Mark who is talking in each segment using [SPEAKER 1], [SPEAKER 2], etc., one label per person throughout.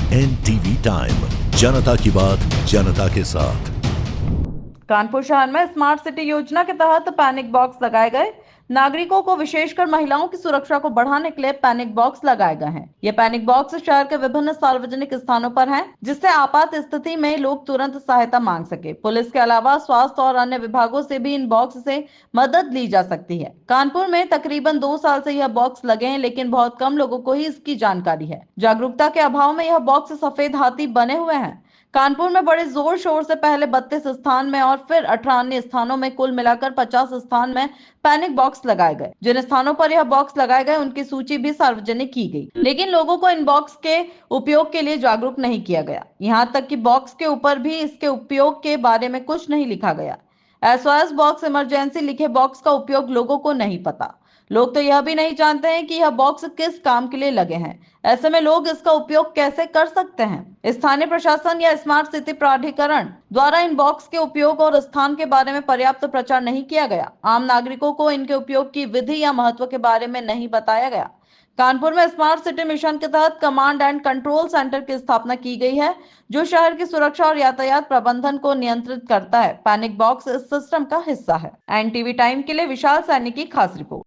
[SPEAKER 1] NTV time, जनता की बात जनता के साथ।
[SPEAKER 2] कानपुर शहर में स्मार्ट सिटी योजना के तहत पैनिक बॉक्स लगाए गए। नागरिकों को विशेषकर महिलाओं की सुरक्षा को बढ़ाने के लिए पैनिक बॉक्स लगाए गए हैं। ये पैनिक बॉक्स शहर के विभिन्न सार्वजनिक स्थानों पर हैं, जिससे आपात स्थिति में लोग तुरंत सहायता मांग सके। पुलिस के अलावा स्वास्थ्य और अन्य विभागों से भी इन बॉक्स से मदद ली जा सकती है। कानपुर में तकरीबन 2 साल से यह बॉक्स लगे हैं, लेकिन बहुत कम लोगों को ही इसकी जानकारी है। जागरूकता के अभाव में यह बॉक्स सफेद हाथी बने हुए हैं। कानपुर में बड़े जोर शोर से पहले 32 स्थान में और फिर 18 अन्य स्थानों में कुल मिलाकर 50 स्थान में पैनिक बॉक्स लगाए गए। जिन स्थानों पर यह बॉक्स लगाए गए उनकी सूची भी सार्वजनिक की गई, लेकिन लोगों को इन बॉक्स के उपयोग के लिए जागरूक नहीं किया गया। यहां तक कि बॉक्स के ऊपर भी इसके उपयोग के बारे में कुछ नहीं लिखा गया। SOS बॉक्स, इमरजेंसी लिखे बॉक्स का उपयोग लोगों को नहीं पता। लोग तो यह भी नहीं जानते हैं कि यह बॉक्स किस काम के लिए लगे हैं। ऐसे में लोग इसका उपयोग कैसे कर सकते हैं? स्थानीय प्रशासन या स्मार्ट सिटी प्राधिकरण द्वारा इन बॉक्स के उपयोग और स्थान के बारे में पर्याप्त प्रचार नहीं किया गया। आम नागरिकों को इनके उपयोग की विधि या महत्व के बारे में नहीं बताया गया। कानपुर में स्मार्ट सिटी मिशन के तहत कमांड एंड कंट्रोल सेंटर की स्थापना की गई है, जो शहर की सुरक्षा और यातायात प्रबंधन को नियंत्रित करता है। पैनिक बॉक्स इस सिस्टम का हिस्सा है। NTV टाइम के लिए विशाल सैनी की खास रिपोर्ट।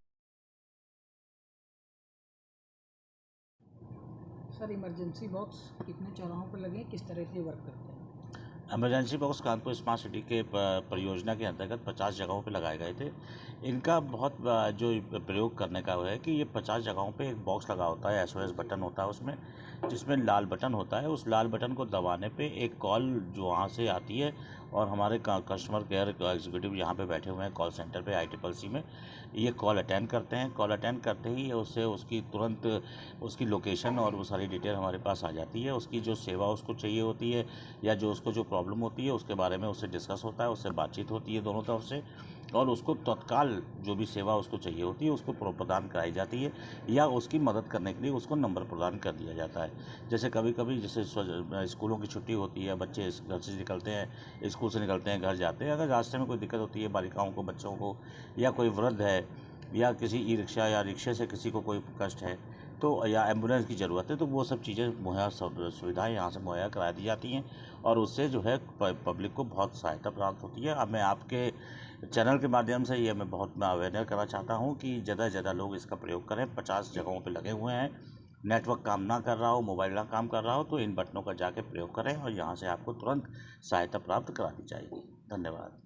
[SPEAKER 3] सर, इमरजेंसी बॉक्स कितने चौराहों पर लगे, किस तरह से वर्क करते हैं?
[SPEAKER 4] Emergency box Kanpur smart city के परियोजना के अंतर्गत 50 जगहों पे लगाए गए थे। इनका बहुत जो प्रयोग करने का है कि ये 50 जगहों पे एक बॉक्स लगा होता है, SOS बटन होता है उसमें, जिसमें लाल बटन होता है। उस लाल बटन को दबाने पे एक कॉल जो वहाँ से आती है और हमारे कस्टमर केयर एग्जीक्यूटिव यहाँ पे बैठे हुए हैं कॉल सेंटर पे ICCC में, ये कॉल अटेंड करते हैं। कॉल अटेंड करते ही उससे उसकी तुरंत उसकी लोकेशन और वो सारी डिटेल हमारे पास आ जाती है। उसकी जो सेवा उसको चाहिए होती है या जो उसको जो प्रॉब्लम होती है उसके बारे में उससे डिस्कस होता है, उससे बातचीत होती है दोनों तरफ से, और उसको तत्काल जो भी सेवा उसको चाहिए होती है उसको प्रदान कराई जाती है या उसकी मदद करने के लिए उसको नंबर प्रदान कर दिया जाता है। जैसे कभी कभी जैसे स्कूलों की छुट्टी होती है, बच्चे घर से निकलते हैं, स्कूल से निकलते हैं, घर जाते हैं, अगर रास्ते में कोई दिक्कत होती है बालिकाओं को, बच्चों को, या कोई वृद्ध है या किसी ई-रिक्शा या रिक्शे से किसी को कोई कष्ट है तो या एम्बुलेंस की ज़रूरत है, तो वो सब चीज़ें मुहैया सुविधाएँ यहाँ से मुहैया करा दी जाती हैं और उससे जो है पब्लिक को बहुत सहायता प्राप्त होती है। अब मैं आपके चैनल के माध्यम से ये मैं अवेयरनेस करना चाहता हूँ कि ज़्यादा से ज़्यादा लोग इसका प्रयोग करें। 50 जगहों पे लगे हुए हैं। नेटवर्क काम ना कर रहा हो, मोबाइल ना काम कर रहा हो, तो इन बटनों का जाके प्रयोग करें और यहाँ से आपको तुरंत सहायता प्राप्त करा दी जाएगी। धन्यवाद।